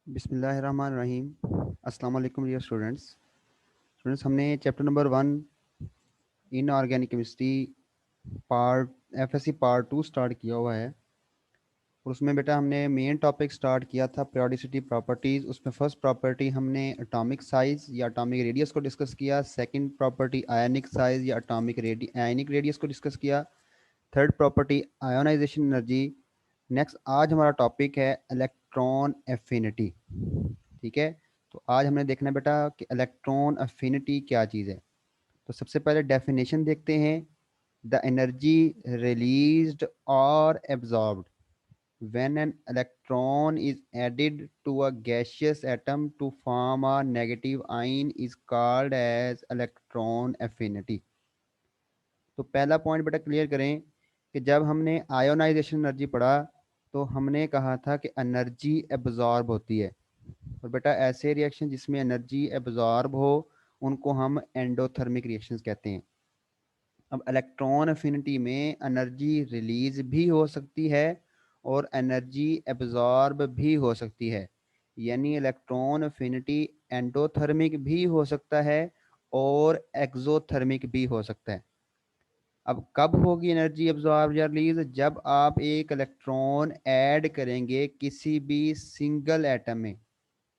बिस्मिल्लाहिर्रहमानिर्रहीम। अस्सलाम वालेकुम डियर स्टूडेंट्स। हमने chapter number 1 inorganic chemistry part FSc part 2 start किया हुआ है। और उसमें बेटा हमने मेन टॉपिक स्टार्ट किया था periodicity प्रॉपर्टीज़। उसमें फर्स्ट प्रॉपर्टी हमने एटॉमिक साइज़ या एटॉमिक रेडियस को डिस्कस किया। सेकंड प्रॉपर्टी आयनिक साइज़ या आयनिक रेडियस को डिस्कस किया। Third property ionization energy. Next आज हमारा टॉपिक है इलेक्ट्रॉन एफिनिटी। ठीक है, तो आज हमने देखना है बेटा कि इलेक्ट्रॉन एफिनिटी क्या चीज़ है। तो सबसे पहले डेफिनेशन देखते हैं। द एनर्जी रिलीज्ड और absorbed when an electron is added to a gaseous atom to form a negative ion is called as electron affinity। तो पहला पॉइंट बेटा क्लियर करें कि जब हमने आयोनाइजेशन एनर्जी पढ़ा तो हमने कहा था कि एनर्जी एब्जॉर्ब होती है। और बेटा ऐसे रिएक्शन जिसमें एनर्जी एब्जॉर्ब हो उनको हम एंडोथर्मिक रिएक्शंस कहते हैं। अब इलेक्ट्रॉन अफिनिटी में एनर्जी रिलीज भी हो सकती है और एनर्जी एब्जॉर्ब भी हो सकती है। यानी इलेक्ट्रॉन अफिनिटी एंडोथर्मिक भी हो सकता है और एक्सोथर्मिक भी हो सकता है। अब कब होगी एनर्जी एब्जॉर्ब या रिलीज? जब आप एक इलेक्ट्रॉन ऐड करेंगे किसी भी सिंगल एटम में।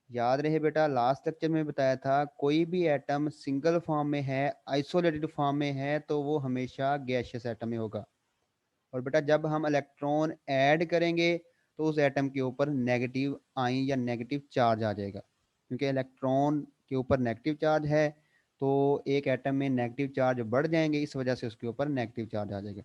याद रहे बेटा, लास्ट लेक्चर में बताया था कोई भी एटम सिंगल फॉर्म में है, आइसोलेटेड फॉर्म में है, तो वो हमेशा गैसियस एटम में होगा। और बेटा जब हम इलेक्ट्रॉन ऐड करेंगे तो उस एटम के ऊपर नेगेटिव आयन या नेगेटिव चार्ज आ जाएगा। क्योंकि इलेक्ट्रॉन के ऊपर नेगेटिव चार्ज है तो एक एटम में नेगेटिव चार्ज बढ़ जाएंगे, इस वजह से उसके ऊपर नेगेटिव चार्ज आ जाएगा।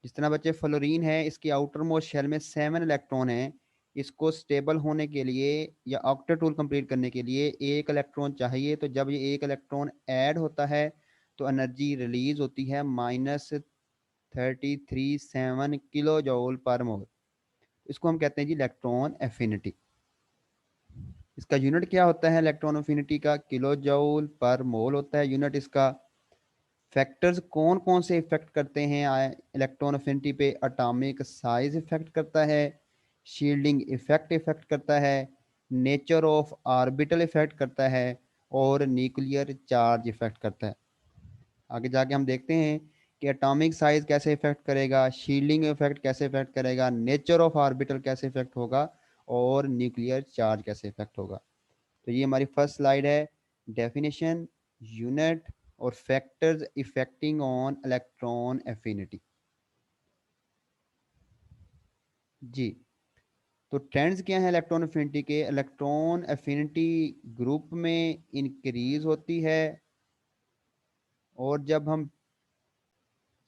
जिस तरह बच्चे फ्लोरीन है, इसकी आउटर मोस्ट शेल में 7 इलेक्ट्रॉन है। इसको स्टेबल होने के लिए या ऑक्टेट रूल कंप्लीट करने के लिए एक इलेक्ट्रॉन चाहिए। तो जब ये एक इलेक्ट्रॉन ऐड होता है तो एनर्जी रिलीज होती है -33.7 किलो जूल पर मोल। इसको हम कहते हैं जी इलेक्ट्रॉन एफिनिटी। इसका यूनिट क्या होता है? इलेक्ट्रॉन एफिनिटी का किलो जूल पर मोल होता है यूनिट इसका। फैक्टर्स कौन कौन से इफेक्ट करते हैं इलेक्ट्रॉन अफिनिटी पे? एटॉमिक साइज इफेक्ट करता है, शील्डिंग इफेक्ट इफेक्ट करता है, नेचर ऑफ ऑर्बिटल इफेक्ट करता है और न्यूक्लियर चार्ज इफेक्ट करता है। आगे जाके हम देखते हैं कि एटॉमिक साइज कैसे इफेक्ट करेगा, शील्डिंग इफेक्ट कैसे इफेक्ट करेगा, नेचर ऑफ ऑर्बिटल कैसे इफेक्ट होगा और न्यूक्लियर चार्ज कैसे इफेक्ट होगा। तो ये हमारी फर्स्ट स्लाइड है। डेफिनेशन, यूनिट और factors affecting on electron affinity. जी, तो ट्रेंड्स क्या है इलेक्ट्रॉन एफिनिटी के? इलेक्ट्रॉन एफिनिटी ग्रुप में इंक्रीज होती है और जब हम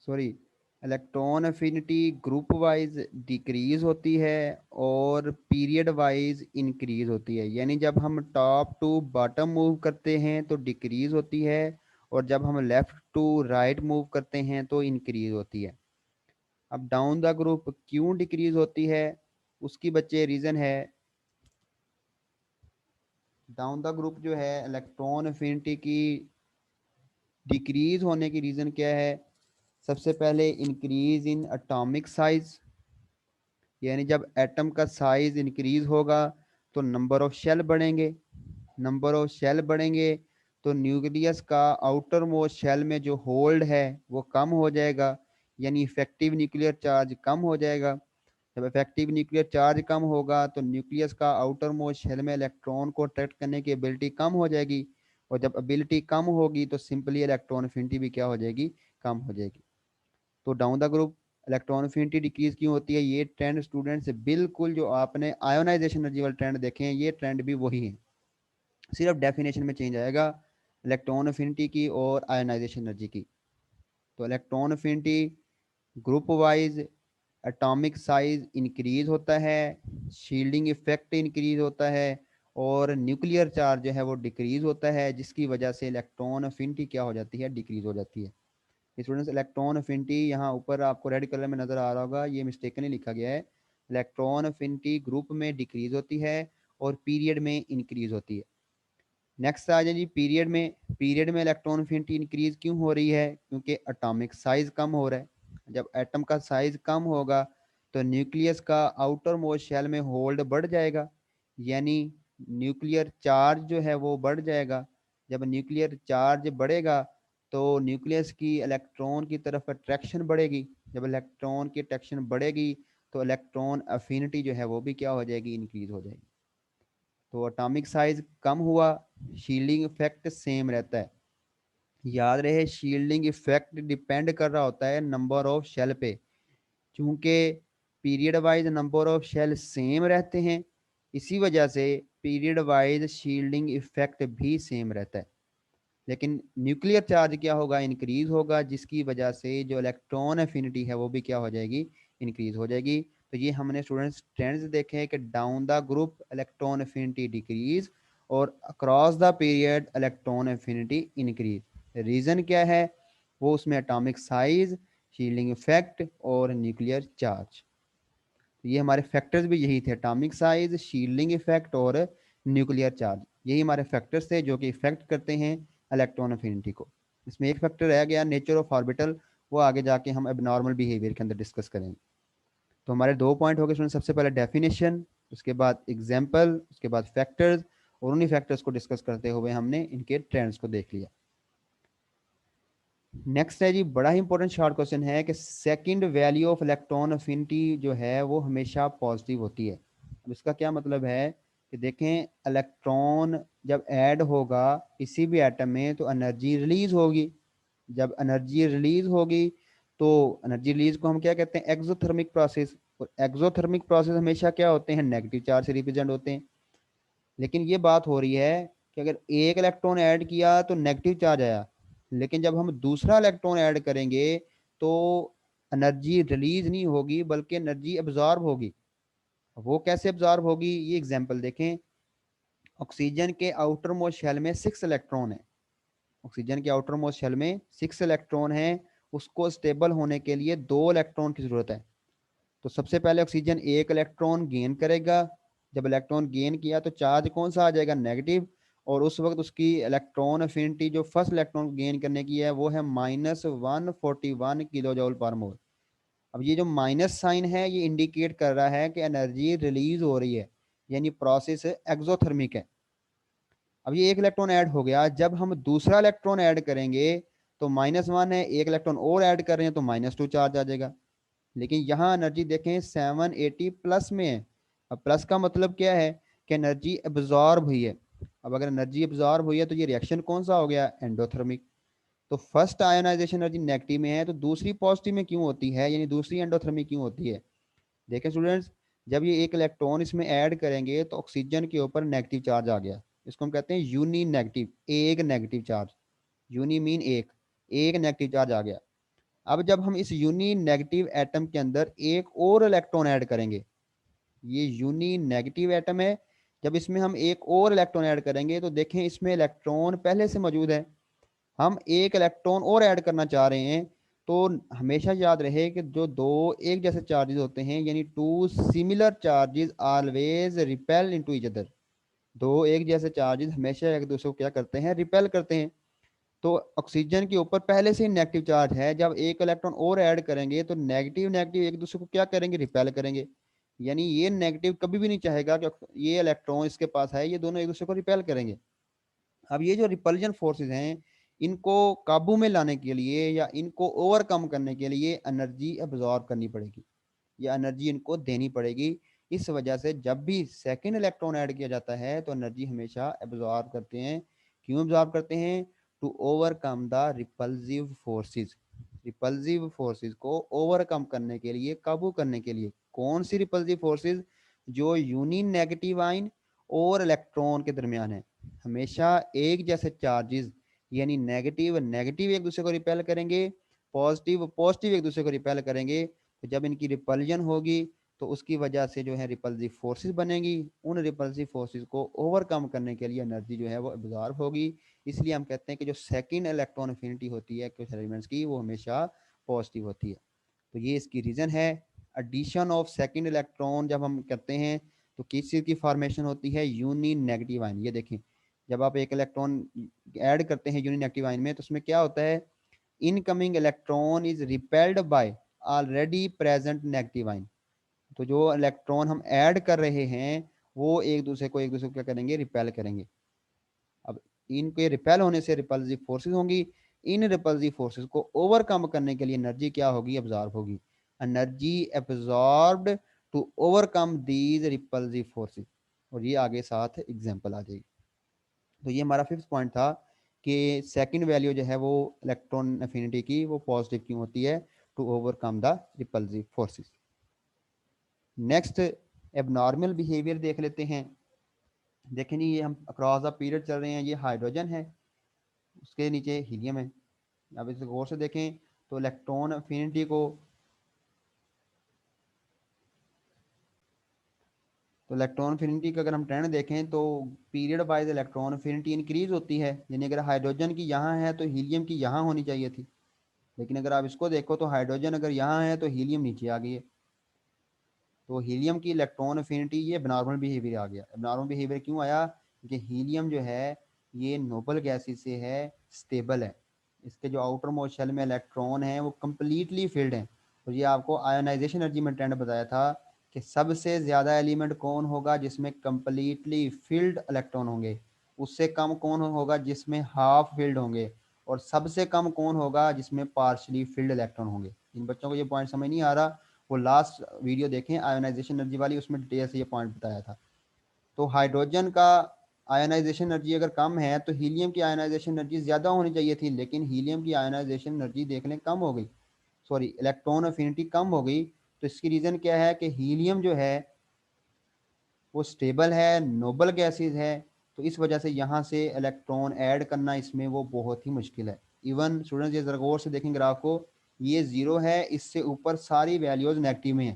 sorry electron affinity group wise decrease होती है और पीरियड वाइज इंक्रीज होती है। यानी जब हम टॉप टू बॉटम मूव करते हैं तो डिक्रीज होती है और जब हम लेफ्ट टू राइट मूव करते हैं तो इंक्रीज होती है। अब डाउन द ग्रुप क्यों डिक्रीज होती है? उसकी बच्चे रीज़न है। डाउन द ग्रुप जो है इलेक्ट्रॉन एफिनिटी की डिक्रीज होने की रीज़न क्या है? सबसे पहले इंक्रीज इन एटॉमिक साइज। यानी जब एटम का साइज इंक्रीज होगा तो नंबर ऑफ शेल बढ़ेंगे। नंबर ऑफ शेल बढ़ेंगे तो न्यूक्लियस का आउटर मोस्ट शेल में जो होल्ड है वो कम हो जाएगा। यानी इफेक्टिव न्यूक्लियर चार्ज कम हो जाएगा। जब इफेक्टिव न्यूक्लियर चार्ज कम होगा तो न्यूक्लियस का आउटर मोस्ट शेल में इलेक्ट्रॉन को अट्रैक्ट करने की एबिलिटी कम हो जाएगी। और जब एबिलिटी कम होगी तो सिंपली इलेक्ट्रॉन एफिनिटी भी क्या हो जाएगी? कम हो जाएगी। तो down the group electron affinity decrease क्यों होती है? ये ट्रेंड स्टूडेंट्स बिल्कुल जो आपने आयोनाइजेशन एनर्जी वाले ट्रेंड देखे हैं ये ट्रेंड भी वही है, सिर्फ डेफिनेशन में चेंज आएगा इलेक्ट्रॉन एफिनिटी की और आयोनाइजेशन एनर्जी की। तो electron affinity group wise atomic size increase होता है, शील्डिंग इफेक्ट इंक्रीज होता है और न्यूक्लियर चार्ज जो है वो डिक्रीज होता है, जिसकी वजह से इलेक्ट्रॉन एफिनिटी क्या हो जाती है? डिक्रीज हो जाती है। स्टूडेंट्स इलेक्ट्रॉन एफिनिटी यहाँ ऊपर आपको रेड कलर में नजर आ रहा होगा, ये मिस्टेकनली लिखा गया है। इलेक्ट्रॉन एफिनिटी ग्रुप में डिक्रीज होती है और पीरियड में इंक्रीज होती है। नेक्स्ट आ जाए जी पीरियड में। पीरियड में इलेक्ट्रॉन एफिनिटी इंक्रीज क्यों हो रही है? क्योंकि एटॉमिक साइज कम हो रहा है। जब एटम का साइज कम होगा तो न्यूक्लियस का आउटर मोस्ट शेल में होल्ड बढ़ जाएगा। यानी न्यूक्लियर चार्ज जो है वो बढ़ जाएगा। जब न्यूक्लियर चार्ज बढ़ेगा तो न्यूक्लियस की इलेक्ट्रॉन की तरफ अट्रैक्शन बढ़ेगी। जब इलेक्ट्रॉन की अट्रैक्शन बढ़ेगी तो इलेक्ट्रॉन अफिनिटी जो है वो भी क्या हो जाएगी, इंक्रीज हो जाएगी। तो एटॉमिक साइज कम हुआ, शील्डिंग इफेक्ट सेम रहता है। याद रहे शील्डिंग इफेक्ट डिपेंड कर रहा होता है नंबर ऑफ शेल पे। चूंकि period wise number of shell same रहते हैं, इसी वजह से पीरियड वाइज शील्डिंग इफेक्ट भी सेम रहता है। लेकिन न्यूक्लियर चार्ज क्या होगा, इंक्रीज होगा, जिसकी वजह से जो इलेक्ट्रॉन एफिनिटी है वो भी क्या हो जाएगी, इंक्रीज हो जाएगी। तो ये हमने स्टूडेंट्स ट्रेंड्स देखे हैं कि down the group electron affinity decrease और across the period electron affinity increase. Reason क्या है, वो उसमें एटॉमिक साइज, शील्डिंग इफेक्ट और न्यूक्लियर चार्ज। तो ये हमारे फैक्टर्स भी यही थे, एटॉमिक साइज, शील्डिंग इफेक्ट और न्यूक्लियर चार्ज। यही हमारे फैक्टर्स थे जो कि इफेक्ट करते हैं इलेक्ट्रॉन अफिनिटी को। इसमें एक फैक्टर रह गया नेचर ऑफ ऑर्बिटल, वो आगे जाके हम एबनॉर्मल बिहेवियर के अंदर डिस्कस करेंगे। तो हमारे 2 पॉइंट हो गए स्टूडेंट, सबसे पहले डेफिनेशन, उसके बाद एग्जाम्पल, उसके बाद फैक्टर्स, और उन्हीं फैक्टर्स को डिस्कस करते हुए हमने इनके ट्रेंड्स को देख लिया। नेक्स्ट है जी, बड़ा ही इंपॉर्टेंट शॉर्ट क्वेश्चन है कि second value of electron affinity जो है वो हमेशा पॉजिटिव होती है। अब इसका क्या मतलब है कि देखें, इलेक्ट्रॉन जब ऐड होगा किसी भी एटम में तो एनर्जी रिलीज होगी। जब एनर्जी रिलीज होगी तो एनर्जी रिलीज को हम क्या कहते हैं, एक्सोथर्मिक प्रोसेस। और एक्सोथर्मिक प्रोसेस हमेशा क्या होते हैं, नेगेटिव चार्ज से रिप्रेजेंट होते हैं। लेकिन ये बात हो रही है कि अगर एक इलेक्ट्रॉन ऐड किया तो नेगेटिव चार्ज आया, लेकिन जब हम दूसरा इलेक्ट्रॉन ऐड करेंगे तो एनर्जी रिलीज नहीं होगी बल्कि एनर्जी एब्जॉर्ब होगी। वो कैसे एब्जॉर्ब होगी, ये एग्जांपल देखें। ऑक्सीजन के आउटर मोस्ट शेल में 6 इलेक्ट्रॉन है। ऑक्सीजन के आउटर मोस्ट शेल में 6 इलेक्ट्रॉन है। उसको स्टेबल होने के लिए 2 इलेक्ट्रॉन की जरूरत है। तो सबसे पहले ऑक्सीजन एक इलेक्ट्रॉन गेन करेगा। जब इलेक्ट्रॉन गेन किया तो चार्ज कौन सा आ जाएगा, नेगेटिव। और उस वक्त उसकी इलेक्ट्रॉन अफिनिटी जो फर्स्ट इलेक्ट्रॉन गेन करने की है वो है -141 किलो जूल पर मोल। अब ये जो माइनस साइन है ये इंडिकेट कर रहा है कि एनर्जी रिलीज हो रही है, यानी प्रोसेस एक्सोथर्मिक है। अब ये एक इलेक्ट्रॉन ऐड हो गया, जब हम दूसरा इलेक्ट्रॉन ऐड करेंगे तो -1 है, एक इलेक्ट्रॉन और ऐड कर रहे हैं तो -2 चार्ज आ जाएगा। लेकिन यहाँ एनर्जी देखें 780 प्लस में है। अब प्लस का मतलब क्या है कि एनर्जी एब्जॉर्ब हुई है। अब अगर एनर्जी एब्जॉर्ब हुई है तो ये रिएक्शन कौन सा हो गया, एंडोथर्मिक। तो फर्स्ट आयोनाइजेशन एनर्जी नेगेटिव में है तो दूसरी पॉजिटिव में क्यों होती है, यानी दूसरी एंडोथर्मिक क्यों होती है। देखें स्टूडेंट्स, जब ये एक इलेक्ट्रॉन इसमें ऐड करेंगे तो ऑक्सीजन के ऊपर नेगेटिव चार्ज आ गया। इसको हम कहते हैं यूनी नेगेटिव, एक नेगेटिव चार्ज। यूनी मीन एक नेगेटिव चार्ज आ गया। अब जब हम इस यूनी नेगेटिव एटम के अंदर एक और इलेक्ट्रॉन ऐड करेंगे, ये यूनी नेगेटिव एटम है, जब इसमें हम एक और इलेक्ट्रॉन ऐड करेंगे तो देखें इसमें इलेक्ट्रॉन पहले से मौजूद है, हम एक इलेक्ट्रॉन और ऐड करना चाह रहे हैं। तो हमेशा याद रहे कि जो दो एक जैसे चार्जेस होते हैं, यानी two similar charges always repel into each other. दो एक जैसे चार्जेस हमेशा एक दूसरे को क्या करते हैं, रिपेल करते हैं। तो ऑक्सीजन के ऊपर पहले से ही नेगेटिव चार्ज है, जब एक इलेक्ट्रॉन और ऐड करेंगे तो नेगेटिव नेगेटिव एक दूसरे को क्या करेंगे, रिपेल करेंगे। यानी ये नेगेटिव कभी भी नहीं चाहेगा कि ये इलेक्ट्रॉन इसके पास है, ये दोनों एक दूसरे को रिपेल करेंगे। अब ये जो रिपल्जन फोर्सेस हैं, इनको काबू में लाने के लिए या इनको ओवरकम करने के लिए एनर्जी एब्जॉर्ब करनी पड़ेगी या एनर्जी इनको देनी पड़ेगी। इस वजह से जब भी सेकेंड इलेक्ट्रॉन ऐड किया जाता है तो एनर्जी हमेशा एब्जॉर्ब करते हैं। क्यों एब्जॉर्ब करते हैं, to overcome the repulsive forces. Repulsive forces को ओवरकम करने के लिए, काबू करने के लिए। कौन सी रिपल्सिव फोर्सेस, जो यूनी नेगेटिव आइन और इलेक्ट्रॉन के दरमियान है। हमेशा एक जैसे चार्जेस, यानी नेगेटिव नेगेटिव एक दूसरे को रिपेल करेंगे, पॉजिटिव पॉजिटिव एक दूसरे को रिपेल करेंगे। तो जब इनकी रिपल्जन होगी तो उसकी वजह से जो है रिपल्सिव फोर्सेस बनेंगी। उन रिपल्सिव फोर्सेस को ओवरकम करने के लिए एनर्जी जो है वो एब्जॉर्ब होगी। इसलिए हम कहते हैं कि जो सेकंड इलेक्ट्रॉन अफिनिटी होती है कुछ एलिमेंट्स की, वो हमेशा पॉजिटिव होती है। तो ये इसकी रीजन है। एडिशन ऑफ सेकंड इलेक्ट्रॉन जब हम करते हैं तो किस चीज़ की फॉर्मेशन होती है, यूनी नेगेटिव आयन। ये देखें, जब आप एक इलेक्ट्रॉन ऐड करते हैं यूनी नेगेटिव आयन में तो उसमें क्या होता है, incoming electron is repelled by already present negative ion. तो जो इलेक्ट्रॉन हम ऐड कर रहे हैं वो एक दूसरे को क्या करेंगे, रिपेल करेंगे। अब इनके रिपेल होने से रिपल्सिव फोर्सेस होंगी। इन रिपल्सिव फोर्सेस को ओवरकम करने के लिए एनर्जी क्या होगी, एब्जॉर्ब होगी। Energy absorbed to overcome these repulsive forces. और ये आगे साथ एग्जांपल आ जाएगी। तो ये हमारा फिफ्थ पॉइंट था कि सेकंड वैल्यू जो है वो इलेक्ट्रॉन एफिनिटी की वो पॉजिटिव क्यों होती है, to overcome the repulsive forces. Next abnormal behaviour देख लेते हैं। देखें जी, ये हम अक्रॉस द पीरियड चल रहे हैं, ये हाइड्रोजन है, उसके नीचे हीलियम है। अब इसे गौर से देखें तो इलेक्ट्रॉन एफिनिटी को, तो इलेक्ट्रॉन एफिनिटी का अगर हम ट्रेंड देखें तो period wise electron affinity increase होती है। यानी अगर हाइड्रोजन की यहाँ है तो हीलियम की यहाँ होनी चाहिए थी, लेकिन अगर आप इसको देखो तो हाइड्रोजन अगर यहाँ है तो हीलियम नीचे आ गई है। तो हीलियम की इलेक्ट्रॉन एफिनिटी, ये एबनॉर्मल बिहेवियर आ गया। एबनॉर्मल बिहेवियर क्यों आया, क्योंकि हीलियम जो है ये नोबल गैसेस से है, स्टेबल है। इसके जो आउटर मोस्ट शेल में इलेक्ट्रॉन है वो कम्प्लीटली फिल्ड है। और ये आपको आयोनाइजेशन एनर्जी में ट्रेंड बताया था कि सबसे ज़्यादा एलिमेंट कौन होगा जिसमें कम्प्लीटली फिल्ड इलेक्ट्रॉन होंगे, उससे कम कौन होगा जिसमें हाफ फिल्ड होंगे, और सबसे कम कौन होगा जिसमें पार्शली फिल्ड इलेक्ट्रॉन होंगे। इन बच्चों को ये पॉइंट समझ नहीं आ रहा, वो लास्ट वीडियो देखें आयोनाइजेशन एनर्जी वाली, उसमें डिटेल से ये पॉइंट बताया था। तो हाइड्रोजन का आयोनाइजेशन एनर्जी अगर कम है तो हीलियम की आयोनाइजेशन एनर्जी ज़्यादा होनी चाहिए थी, लेकिन हीलियम की आयोनाइजेशन एनर्जी देख लें कम हो गई, सॉरी इलेक्ट्रॉन एफिनिटी कम हो गई। तो इसकी रीज़न क्या है कि हीलियम जो है वो स्टेबल है, नोबल गैसेज है। तो इस वजह से यहाँ से इलेक्ट्रॉन ऐड करना इसमें वो बहुत ही मुश्किल है। इवन स्टूडेंट्स ये ज़रा गौर से देखें ग्राफ को, ये ज़ीरो है, इससे ऊपर सारी वैल्यूज़ नेगेटिव में है,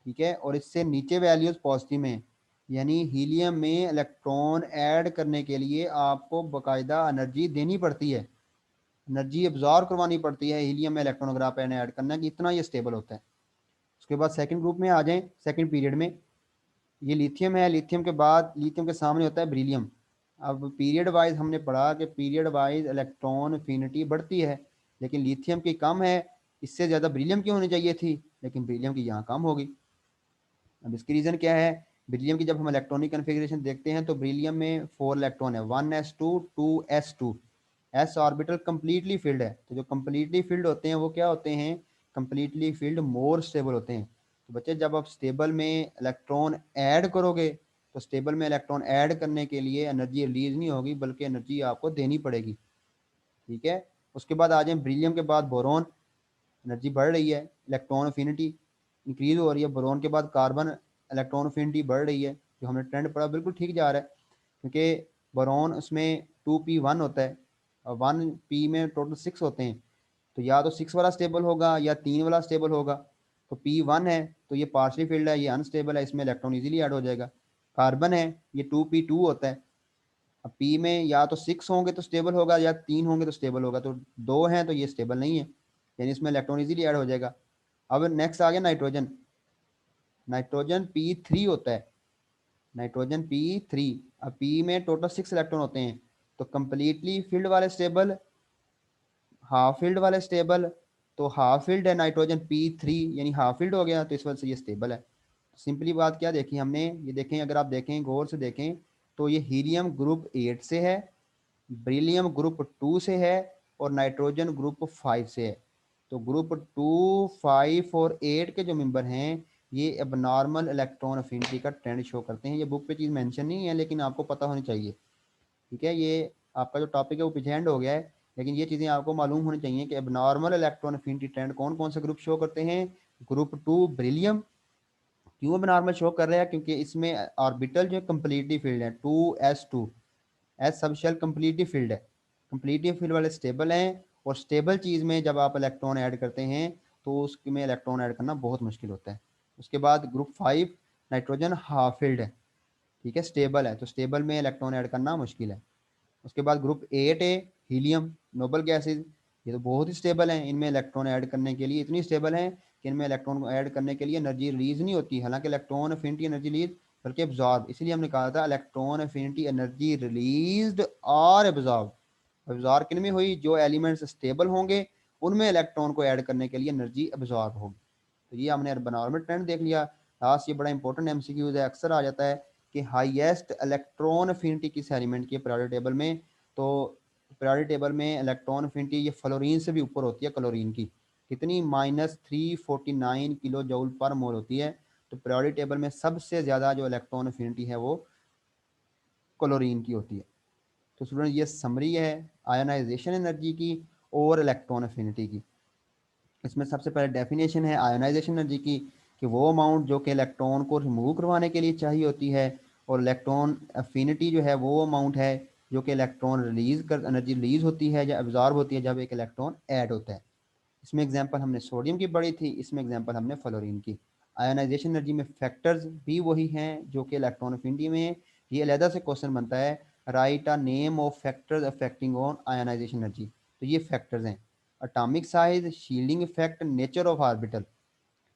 ठीक है, और इससे नीचे वैल्यूज पॉजिटिव में। यानी हीलियम में इलेक्ट्रॉन ऐड करने के लिए आपको बाकायदा एनर्जी देनी पड़ती है, एनर्जी एब्जॉर्ब करवानी पड़ती है हीलियम में इलेक्ट्रॉन अगर आप ऐड करना है कि इतना ये स्टेबल होता है। उसके बाद सेकंड ग्रुप में आ जाएं, सेकंड पीरियड में ये लिथियम है। लिथियम के बाद लिथियम के सामने होता है ब्रिलियम। अब पीरियड वाइज हमने पढ़ा कि पीरियड वाइज इलेक्ट्रॉन एफिनिटी बढ़ती है, लेकिन लिथियम की कम है, इससे ज़्यादा ब्रिलियम की होनी चाहिए थी, लेकिन ब्रिलियम की यहाँ कम होगी। अब इसकी रीज़न क्या है, बेरिलियम की जब हम इलेक्ट्रॉनिक कन्फिग्रेशन देखते हैं तो बेरिलियम में 4 इलेक्ट्रॉन है, 1s2 2s2। S orbital completely filled है। तो जो कंप्लीटली फिल्ड होते हैं वो क्या होते हैं, कंप्लीटली फिल्ड मोर स्टेबल होते हैं। तो बच्चे जब आप स्टेबल में इलेक्ट्रॉन ऐड करोगे तो स्टेबल में इलेक्ट्रॉन ऐड करने के लिए एनर्जी रिलीज नहीं होगी बल्कि एनर्जी आपको देनी पड़ेगी, ठीक है। उसके बाद आ जाए ब्रिलियम के बाद बोरॉन, एनर्जी बढ़ रही है, इलेक्ट्रॉन अफिनिटी इंक्रीज हो रही है। बोरॉन के बाद कार्बन, इलेक्ट्रॉन अफिनिटी बढ़ रही है। जो हमने ट्रेंड पढ़ा बिल्कुल ठीक जा रहा है, क्योंकि बोरॉन उसमें 2p1 होता है और 1p में टोटल 6 होते हैं। तो या तो 6 वाला स्टेबल होगा या 3 वाला स्टेबल होगा। तो p1 है तो ये पार्शली फील्ड है, ये अनस्टेबल है, इसमें इलेक्ट्रॉन इजीली ऐड हो जाएगा। कार्बन है, ये 2p2 होता है। अब पी में या तो 6 होंगे तो स्टेबल होगा या 3 होंगे तो स्टेबल होगा, तो 2 हैं तो ये स्टेबल नहीं है, यानी इसमें इलेक्ट्रॉन इजीली ऐड हो जाएगा। अब नेक्स्ट आ गया नाइट्रोजन। नाइट्रोजन p3 होता है, नाइट्रोजन p3। अब पी में टोटल 6 इलेक्ट्रॉन होते हैं, तो कंप्लीटली फील्ड वाले स्टेबल, हाफ फील्ड वाले स्टेबल। तो हाफ फील्ड है नाइट्रोजन p3, यानी हाफ फील्ड हो गया, तो इस वजह से ये स्टेबल है। सिंपली बात क्या देखी हमने, ये देखें, अगर आप देखें गौर से देखें तो ये हीलियम ग्रुप 8 से है, ब्रिलियम ग्रुप 2 से है, और नाइट्रोजन ग्रुप 5 से है। तो ग्रुप 2, 5 और 8 के जो मेंबर हैं ये एबनॉर्मल इलेक्ट्रॉन अफिनिटी का ट्रेंड शो करते हैं। ये बुक पे चीज़ मेंशन नहीं है लेकिन आपको पता होनी चाहिए, ठीक है। ये आपका जो टॉपिक है वो पीछे एंड हो गया है, लेकिन ये चीज़ें आपको मालूम होनी चाहिए कि एबनॉर्मल इलेक्ट्रॉन अफिनिटी ट्रेंड कौन कौन से ग्रुप शो करते हैं। ग्रुप 2 ब्रिलियम क्यों एबनॉर्मल शो कर रहा है, क्योंकि इसमें ऑर्बिटल जो कम्प्लीटली फील्ड है, 2s2, s subshell completely filled है, कम्प्लीटली फील्ड वाले स्टेबल हैं। और स्टेबल चीज़ में जब आप इलेक्ट्रॉन ऐड करते हैं तो उसमें इलेक्ट्रॉन ऐड करना बहुत मुश्किल होता है। उसके बाद ग्रुप 5 नाइट्रोजन हाफ फील्ड है, ठीक है, स्टेबल है, तो स्टेबल में इलेक्ट्रॉन ऐड करना मुश्किल है। उसके बाद ग्रुप 8 है हीलियम, नोबल गैसेज, ये तो बहुत ही स्टेबल हैं। इनमें इलेक्ट्रॉन ऐड करने के लिए इतनी स्टेबल हैं कि इनमें इलेक्ट्रॉन को ऐड करने के लिए एनर्जी रिलीज नहीं होती, हालांकि इलेक्ट्रॉन एफिनिटी एनर्जी रिलीज बल्कि एब्जॉर्ब। इसलिए हमने कहा था इलेक्ट्रॉन एफिनिटी एनर्जी रिलीज्ड और एब्जॉर्ब। एब्जॉर्ब किन में हुई, जो एलिमेंट्स स्टेबल होंगे उनमें इलेक्ट्रॉन को ऐड करने के लिए एनर्जी एब्जॉर्ब होगी। तो ये हमने बनॉर्मल ट्रेंड देख लिया। लास्ट ये बड़ा इंपॉर्टेंट एमसीक्यूज है, अक्सर आ जाता है कि हाईएस्ट इलेक्ट्रॉन अफिनिटी किस एलिमेंट की प्रायोरिटी टेबल में। तो प्रायोरिटी टेबल में इलेक्ट्रॉन अफिनिटी ये फ्लोरीन से भी ऊपर होती है, क्लोरीन की कितनी -349 किलो जूल पर मोल होती है। तो प्रायोरिटी टेबल में सबसे ज़्यादा जो इलेक्ट्रॉन अफिनिटी है वो क्लोरीन की होती है। तो स्टूडेंट ये समरी है आयोनाइजेशन एनर्जी की और इलेक्ट्रॉन अफिनिटी की। इसमें सबसे पहले डेफिनेशन है आयोनाइजेशन एनर्जी की कि वो अमाउंट जो कि इलेक्ट्रॉन को रिमूव करवाने के लिए चाहिए होती है, और इलेक्ट्रॉन अफिनिटी जो है वो अमाउंट है जो कि इलेक्ट्रॉन रिलीज कर एनर्जी रिलीज होती है या एब्जॉर्ब होती है जब एक इलेक्ट्रॉन ऐड होता है। इसमें एग्जांपल हमने सोडियम की पढ़ी थी, इसमें एग्जांपल हमने फ्लोरीन की। आयोनाइजेशन एनर्जी में फैक्टर्स भी वही हैं जो कि इलेक्ट्रॉन अफिनिटी में है। ये अलहदा से क्वेश्चन बनता है, write a name of factors affecting on ionization energy. तो ये फैक्टर्स हैं, atomic size, shielding effect, nature of orbital.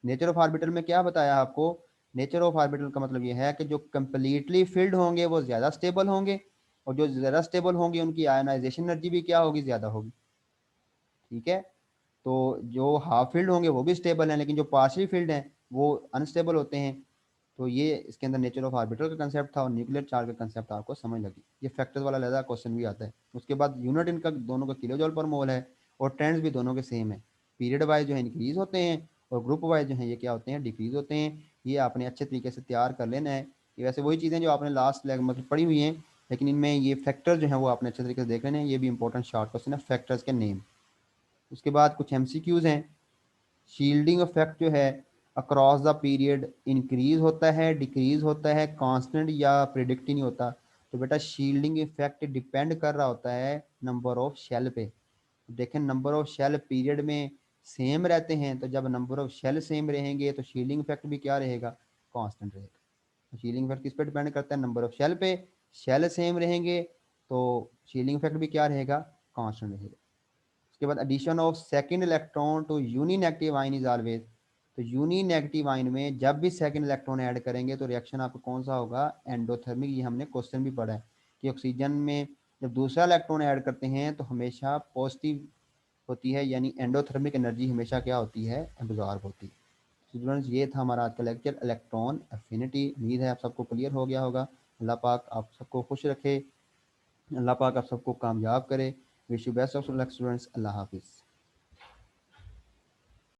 Nature of orbital में क्या बताया आपको, नेचर ऑफ ऑर्बिटल का मतलब ये है कि जो कंप्लीटली फिल्ड होंगे वो ज़्यादा स्टेबल होंगे, और जो ज़्यादा स्टेबल होंगे उनकी आयोनाइजेशन एनर्जी भी क्या होगी, ज़्यादा होगी। ठीक है, तो जो हाफ फील्ड होंगे वो भी स्टेबल हैं, लेकिन जो पार्शियल फील्ड हैं वो अनस्टेबल होते हैं। तो ये इसके अंदर नेचर ऑफ ऑर्बिटल का कंसेप्ट था, और न्यूक्लियर चार्ज का कंसेप्ट आपको समझ लगी। ये फैक्टर्स वाला लहदा क्वेश्चन भी आता है। उसके बाद यूनिट इनका दोनों का किलो जॉल पर मोल है, और ट्रेंड्स भी दोनों के सेम है। पीरियड वाइज जो है इंक्रीज होते हैं, और ग्रुप वाइज जो है ये क्या होते हैं, डिक्रीज होते हैं। ये आपने अच्छे तरीके से तैयार कर लेना है। ये वैसे वही चीज़ें जो आपने लास्ट लेग में पढ़ी हुई हैं, लेकिन इनमें ये फैक्टर्स जो हैं वो आपने अच्छे तरीके से देख लेने हैं। ये भी इंपॉर्टेंट शॉर्ट क्वेश्चन है, फैक्टर्स के नेम। उसके बाद कुछ एमसीक्यूज हैं। शील्डिंग इफेक्ट जो है अक्रॉस द पीरियड इंक्रीज होता है, डिक्रीज होता है, कांस्टेंट या प्रिडिक्ट ही नहीं होता। तो बेटा शील्डिंग इफेक्ट डिपेंड कर रहा होता है नंबर ऑफ शेल पे। देखें नंबर ऑफ शेल पीरियड में सेम रहते हैं, तो जब नंबर ऑफ शेल सेम रहेंगे तो शील्डिंग इफेक्ट भी क्या रहेगा, कांस्टेंट रहेगा। तो शील्डिंग इफेक्ट किस पे डिपेंड करता है, नंबर ऑफ शेल पे। शेल सेम रहेंगे तो शील्डिंग इफेक्ट भी क्या रहेगा, कांस्टेंट रहेगा। उसके बाद addition of second electron to uni negative ion is always. तो यूनी नेगेटिव आयन में जब भी सेकंड इलेक्ट्रॉन ऐड करेंगे तो रिएक्शन आपको कौन सा होगा, एंडोथर्मिक। ये हमने क्वेश्चन भी पढ़ा है कि ऑक्सीजन में जब दूसरा इलेक्ट्रॉन ऐड करते हैं तो हमेशा पॉजिटिव होती है, यानी एंडोथर्मिक एनर्जी हमेशा क्या होती है, एब्जॉर्ब होती है। स्टूडेंट्स ये था हमारा आज का लेक्चर इलेक्ट्रॉन एफिनिटी। उम्मीद है आप सबको क्लियर हो गया होगा। अल्लाह पाक आप सबको खुश रखे, अल्लाह पाक आप सबको कामयाब करे। Wish you best of luck students. अल्लाह हाफिज़।